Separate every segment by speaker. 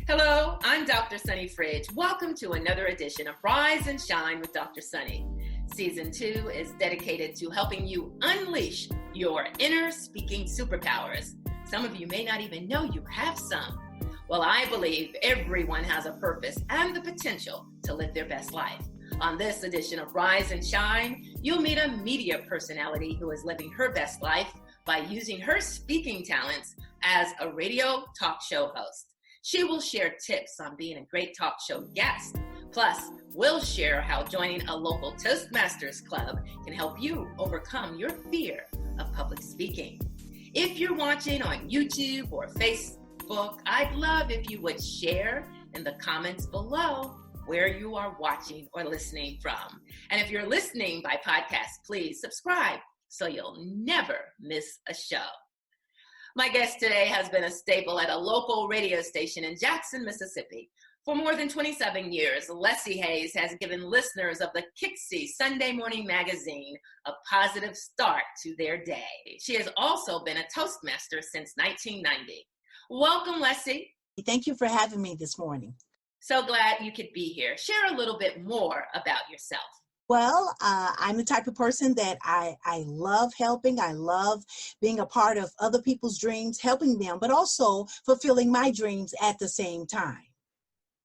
Speaker 1: Hello, I'm Dr. Sunny Fridge. Welcome to another edition of Rise and Shine with Dr. Sunny. Season 2 is dedicated to helping you unleash your inner speaking superpowers. Some of you may not even know you have some. Well, I believe everyone has a purpose and the potential to live their best life. On this edition of Rise and Shine, you'll meet a media personality who is living her best life by using her speaking talents as a radio talk show host. She will share tips on being a great talk show guest. Plus, we'll share how joining a local Toastmasters club can help you overcome your fear of public speaking. If you're watching on YouTube or Facebook, I'd love if you would share in the comments below where you are watching or listening from. And if you're listening by podcast, please subscribe so you'll never miss a show. My guest today has been a staple at a local radio station in Jackson, Mississippi. For more than 27 years, Leslie Hayes has given listeners of the Kixie Sunday Morning Magazine a positive start to their day. She has also been a Toastmaster since 1990. Welcome, Leslie.
Speaker 2: Thank you for having me this morning.
Speaker 1: So glad you could be here. Share a little bit more about yourself.
Speaker 2: Well, I'm the type of person that I love helping. I love being a part of other people's dreams, helping them, but also fulfilling my dreams at the same time.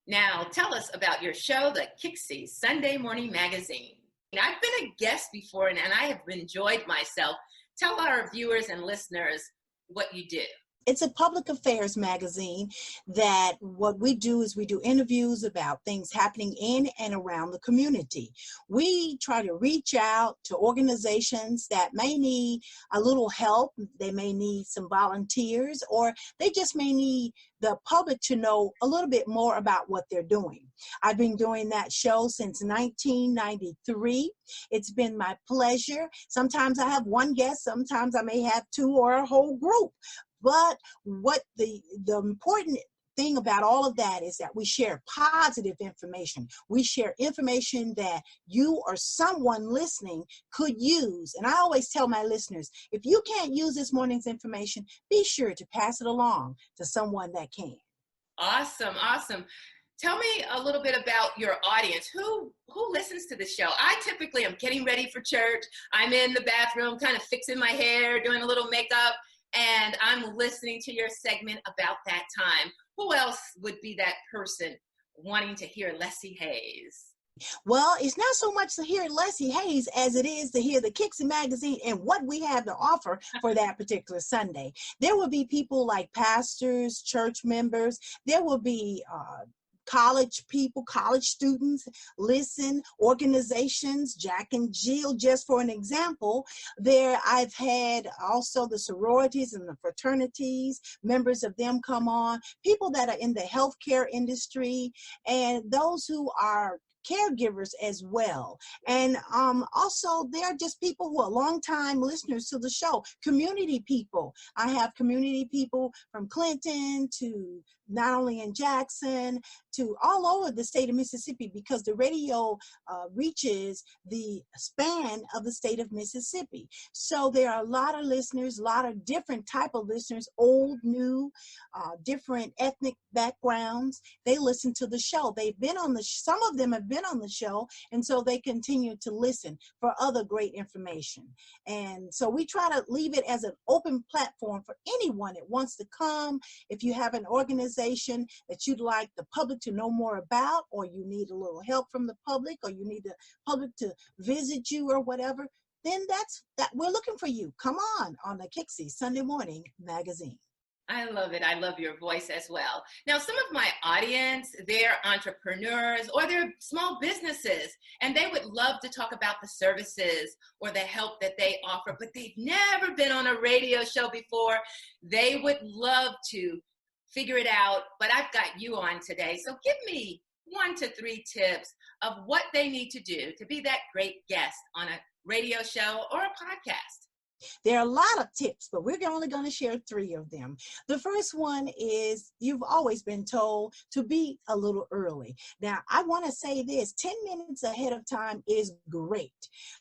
Speaker 1: Now, tell us about your show, the Kixie Sunday Morning Magazine. I've been a guest before, and I have enjoyed myself. Tell our viewers and listeners what you do.
Speaker 2: It's a public affairs magazine that what we do is we do interviews about things happening in and around the community. We try to reach out to organizations that may need a little help. They may need some volunteers, or they just may need the public to know a little bit more about what they're doing. I've been doing that show since 1993. It's been my pleasure. Sometimes I have one guest, sometimes I may have two or a whole group. But what the important thing about all of that is that we share positive information. We share information that you or someone listening could use. And I always tell my listeners, if you can't use this morning's information, be sure to pass it along to someone that can.
Speaker 1: Awesome, awesome. Tell me a little bit about your audience. Who listens to the show? I typically am getting ready for church. I'm in the bathroom, kind of fixing my hair, doing a little makeup, and I'm listening to your segment about that time. Who else would be that person wanting to hear Leslie Hayes?
Speaker 2: Well, it's not so much to hear Leslie Hayes as it is to hear the Kixie magazine and what we have to offer for that particular Sunday. There will be people like pastors, church members. There will be college people, college students listen, organizations, Jack and Jill, just for an example. There I've had also the sororities and the fraternities, members of them come on, people that are in the healthcare industry, and those who are caregivers as well. And also there are just people who are longtime listeners to the show, community people. I have community people from Clinton to not only in Jackson to all over the state of Mississippi, because the radio reaches the span of the state of Mississippi. So there are a lot of listeners, a lot of different type of listeners, old, new, different ethnic backgrounds. They listen to the show. They've been on some of them have been on the show, and so they continue to listen for other great information. And so we try to leave it as an open platform for anyone that wants to come. If you have an organization that you'd like the public to know more about, or you need a little help from the public, or you need the public to visit you or whatever, then that's that we're looking for you. Come on the Kixie Sunday Morning Magazine.
Speaker 1: I love it. I love your voice as well. Now, some of my audience, they're entrepreneurs or they're small businesses, and they would love to talk about the services or the help that they offer, but they've never been on a radio show before. They would love to figure it out, but I've got you on today. So give me 1 to 3 tips of what they need to do to be that great guest on a radio show or a podcast.
Speaker 2: There are a lot of tips, but we're only going to share 3 of them. The first one is you've always been told to be a little early. Now, I want to say this, 10 minutes ahead of time is great,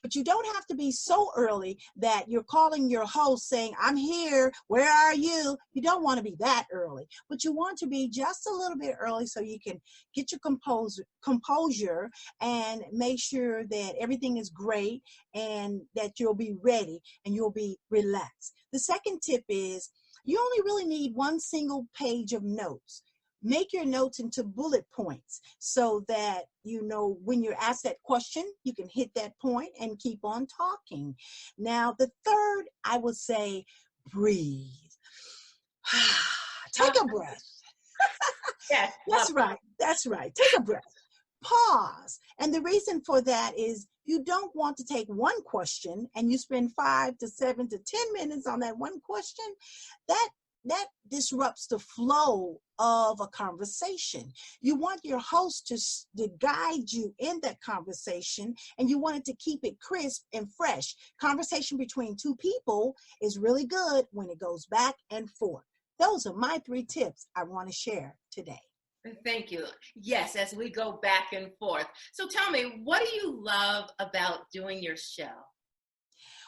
Speaker 2: but you don't have to be so early that you're calling your host saying, I'm here, where are you? You don't want to be that early, but you want to be just a little bit early so you can get your composure and make sure that everything is great and that you'll be ready and you'll be relaxed. The second tip is you only really need 1 single page of notes. Make your notes into bullet points so that you know when you're asked that question, you can hit that point and keep on talking. Now, the third, I would say, breathe. Take a breath.
Speaker 1: Yes.
Speaker 2: That's right. That's right. Take a breath. Pause. And the reason for that is you don't want to take one question and you spend 5 to 7 to 10 minutes on that one question. That disrupts the flow of a conversation. You want your host to guide you in that conversation, and you want it to keep it crisp and fresh. Conversation between 2 people is really good when it goes back and forth. Those are my 3 tips I want to share today.
Speaker 1: Thank you. Yes, as we go back and forth. So tell me, what do you love about doing your show?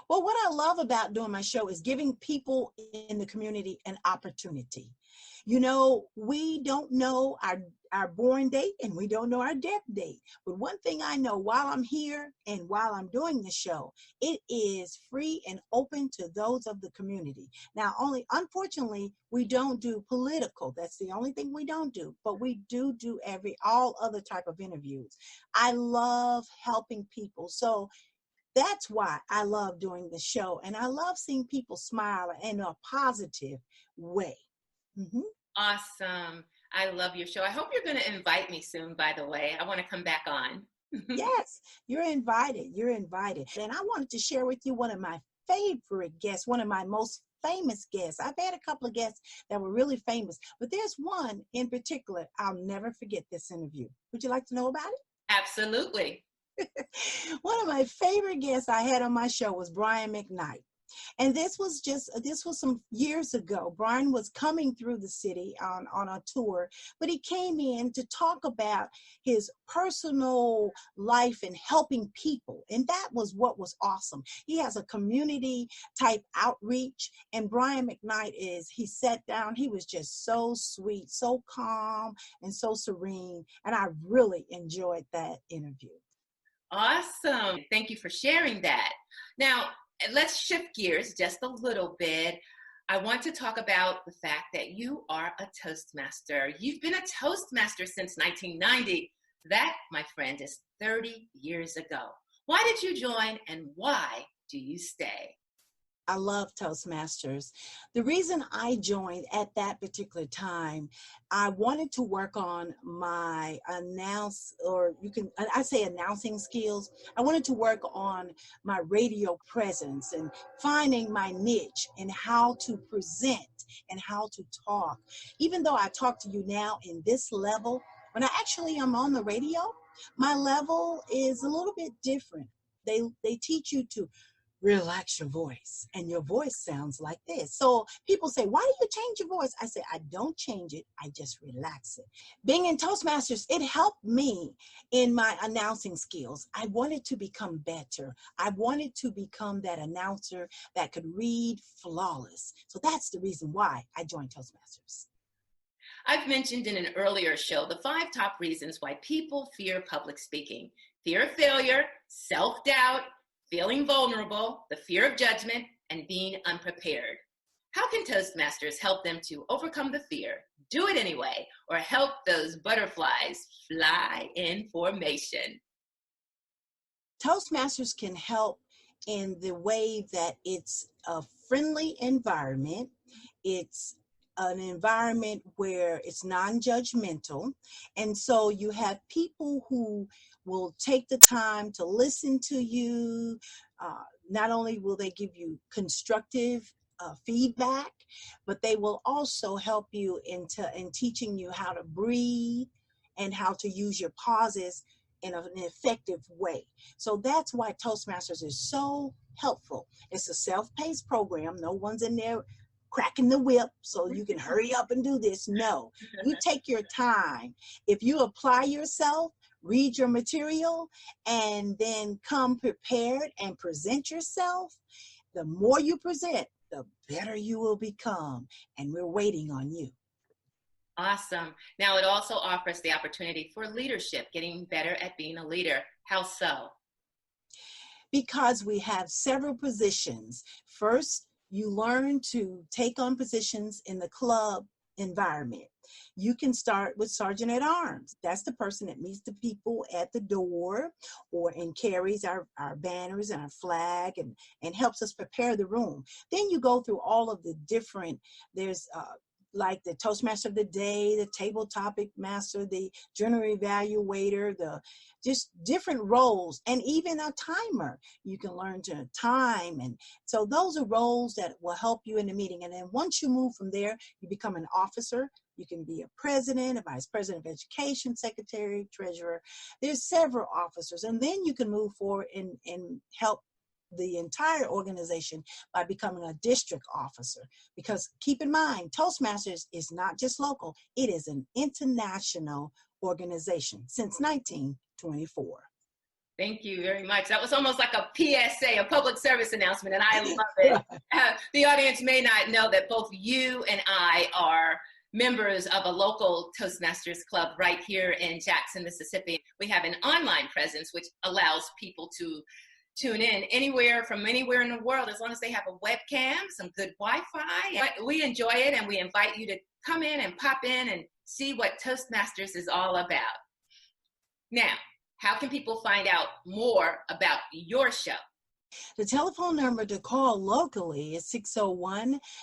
Speaker 2: Well, what I love about doing my show is giving people in the community an opportunity. You know, we don't know our born date and we don't know our death date. But one thing I know while I'm here and while I'm doing the show, it is free and open to those of the community. Now, unfortunately, we don't do political. That's the only thing we don't do. But we do all other type of interviews. I love helping people. So that's why I love doing the show, and I love seeing people smile in a positive way. Mm-hmm.
Speaker 1: Awesome. I love your show. I hope you're going to invite me soon, by the way. I want to come back on.
Speaker 2: Yes, you're invited. You're invited. And I wanted to share with you one of my favorite guests, one of my most famous guests. I've had a couple of guests that were really famous, but there's one in particular. I'll never forget this interview. Would you like to know about it?
Speaker 1: Absolutely.
Speaker 2: One of my favorite guests I had on my show was Brian McKnight. And this was some years ago. Brian was coming through the city on a tour, but he came in to talk about his personal life and helping people. And that was what was awesome. He has a community type outreach, and Brian McKnight he sat down, he was just so sweet, so calm, and so serene. And I really enjoyed that interview.
Speaker 1: Awesome. Thank you for sharing that. Now, let's shift gears just a little bit. I want to talk about the fact that you are a Toastmaster. You've been a Toastmaster since 1990. That, my friend, is 30 years ago. Why did you join, and why do you stay?
Speaker 2: I love Toastmasters. The reason I joined at that particular time, I wanted to work on my announcing skills. I wanted to work on my radio presence and finding my niche and how to present and how to talk. Even though I talk to you now in this level, when I actually am on the radio, my level is a little bit different. They teach you to relax your voice, and your voice sounds like this. So people say, why do you change your voice? I say, I don't change it, I just relax it. Being in Toastmasters, it helped me in my announcing skills. I wanted to become better. I wanted to become that announcer that could read flawless. So that's the reason why I joined Toastmasters.
Speaker 1: I've mentioned in an earlier show the 5 top reasons why people fear public speaking: fear of failure, self-doubt, feeling vulnerable, the fear of judgment, and being unprepared. How can Toastmasters help them to overcome the fear, do it anyway, or help those butterflies fly in formation?
Speaker 2: Toastmasters can help in the way that it's a friendly environment. It's an environment where it's non-judgmental. And so you have people who will take the time to listen to you. Not only will they give you constructive feedback, but they will also help you in teaching you how to breathe and how to use your pauses in an effective way. So that's why Toastmasters is so helpful. It's a self-paced program. No one's in there cracking the whip so you can hurry up and do this. No, you take your time. If you apply yourself, read your material, and then come prepared and present yourself, the more you present, the better you will become. And we're waiting on you.
Speaker 1: Awesome. Now, it also offers the opportunity for leadership, getting better at being a leader. How so?
Speaker 2: Because we have several positions. First, you learn to take on positions in the club environment. You can start with Sergeant at Arms. That's the person that meets the people at the door and carries our banners and our flag and helps us prepare the room. Then you go through all of the different, there's like the Toastmaster of the Day, the Table Topic Master, the Journal Evaluator, the just different roles, and even a timer. You can learn to time. And so those are roles that will help you in the meeting. And then once you move from there, you become an officer. You can be a president, a vice president of education, secretary, treasurer. There's several officers. And then you can move forward and help the entire organization by becoming a district officer. Because keep in mind, Toastmasters is not just local, it is an international organization since 1924.
Speaker 1: Thank you very much. That was almost like a PSA, a public service announcement, and I love it. The audience may not know that both you and I are members of a local Toastmasters club right here in Jackson, Mississippi. We have an online presence which allows people to tune in from anywhere in the world, as long as they have a webcam, some good Wi-Fi. We enjoy it, and we invite you to come in and pop in and see what Toastmasters is all about. Now, how can people find out more about your show?
Speaker 2: The telephone number to call locally is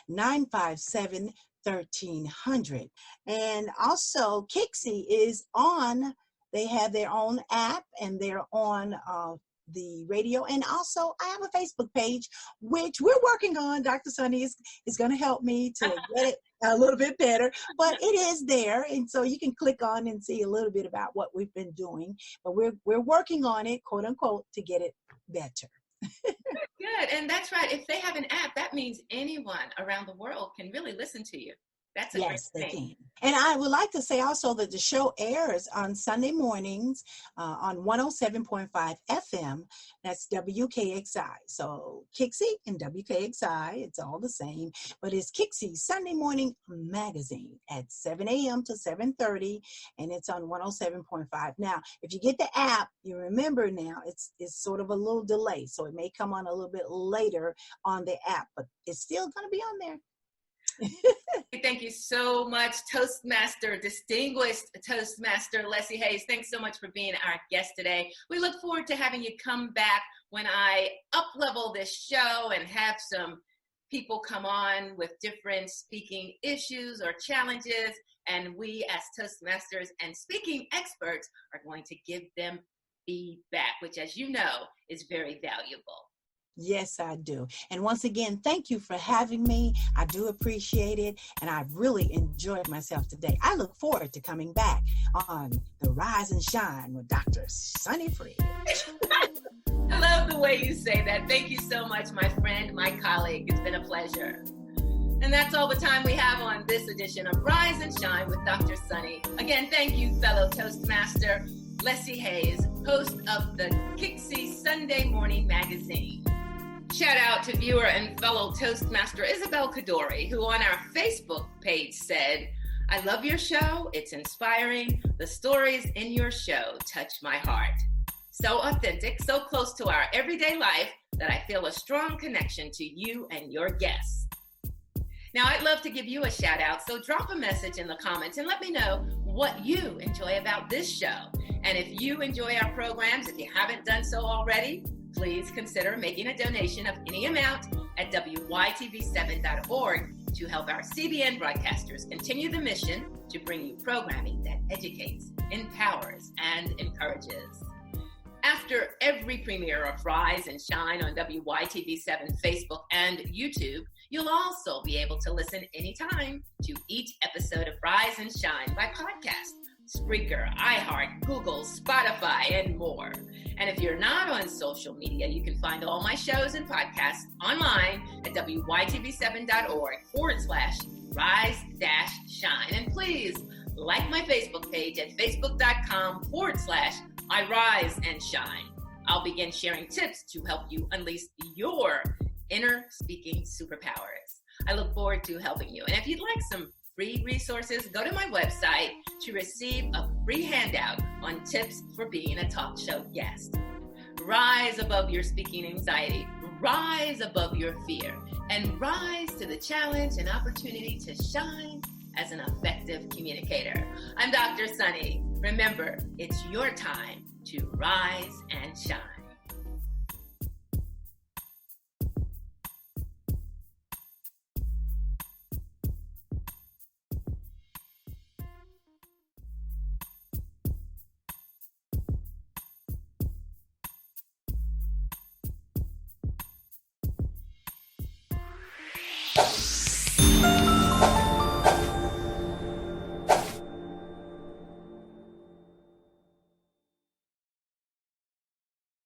Speaker 2: 601-957-1300. And also, Kixie is on, they have their own app, and they're on the radio, and also I have a Facebook page which we're working on. Dr. Sunny is going to help me to get it a little bit better, but it is there, and so you can click on and see a little bit about what we've been doing, but we're working on it, quote unquote, to get it better.
Speaker 1: Good. And that's right, if they have an app, that means anyone around the world can really listen to you. That's a
Speaker 2: yes,
Speaker 1: great thing.
Speaker 2: They can. And I would like to say also that the show airs on Sunday mornings on 107.5 FM. That's WKXI. So Kixie and WKXI, it's all the same. But it's Kixie's Sunday Morning Magazine at 7 a.m. to 7:30, and it's on 107.5. Now, if you get the app, you remember now it's sort of a little delay. So it may come on a little bit later on the app, but it's still going to be on there.
Speaker 1: Thank you so much, distinguished Toastmaster Leslie Hayes. Thanks so much for being our guest today. We look forward to having you come back when I up-level this show and have some people come on with different speaking issues or challenges, and we as Toastmasters and speaking experts are going to give them feedback, which, as you know, is very valuable.
Speaker 2: Yes, I do. And once again, thank you for having me. I do appreciate it. And I really enjoyed myself today. I look forward to coming back on the Rise and Shine with Dr. Sunny Fridge.
Speaker 1: I love the way you say that. Thank you so much, my friend, my colleague. It's been a pleasure. And that's all the time we have on this edition of Rise and Shine with Dr. Sunny. Again, thank you, fellow Toastmaster Leslie Hayes, host of the Kixie Sunday Morning Magazine. Shout out to viewer and fellow Toastmaster Isabel Kadori, who on our Facebook page said, "I love your show. It's inspiring. The stories in your show touch my heart. So authentic, so close to our everyday life that I feel a strong connection to you and your guests." Now, I'd love to give you a shout out, so drop a message in the comments and let me know what you enjoy about this show. And if you enjoy our programs, if you haven't done so already, please consider making a donation of any amount at WYTV7.org to help our CBN broadcasters continue the mission to bring you programming that educates, empowers, and encourages. After every premiere of Rise and Shine on WYTV7 Facebook and YouTube, you'll also be able to listen anytime to each episode of Rise and Shine by podcast, Spreaker, iHeart, Google, Spotify, and more. And if you're not on social media, you can find all my shows and podcasts online at wytv7.org/rise-shine. And please like my Facebook page at facebook.com/iRiseAndShine. I'll begin sharing tips to help you unleash your inner speaking superpowers. I look forward to helping you. And if you'd like some free resources, go to my website to receive a free handout on tips for being a talk show guest. Rise above your speaking anxiety, rise above your fear, and rise to the challenge and opportunity to shine as an effective communicator. I'm Dr. Sunny. Remember, it's your time to rise and shine.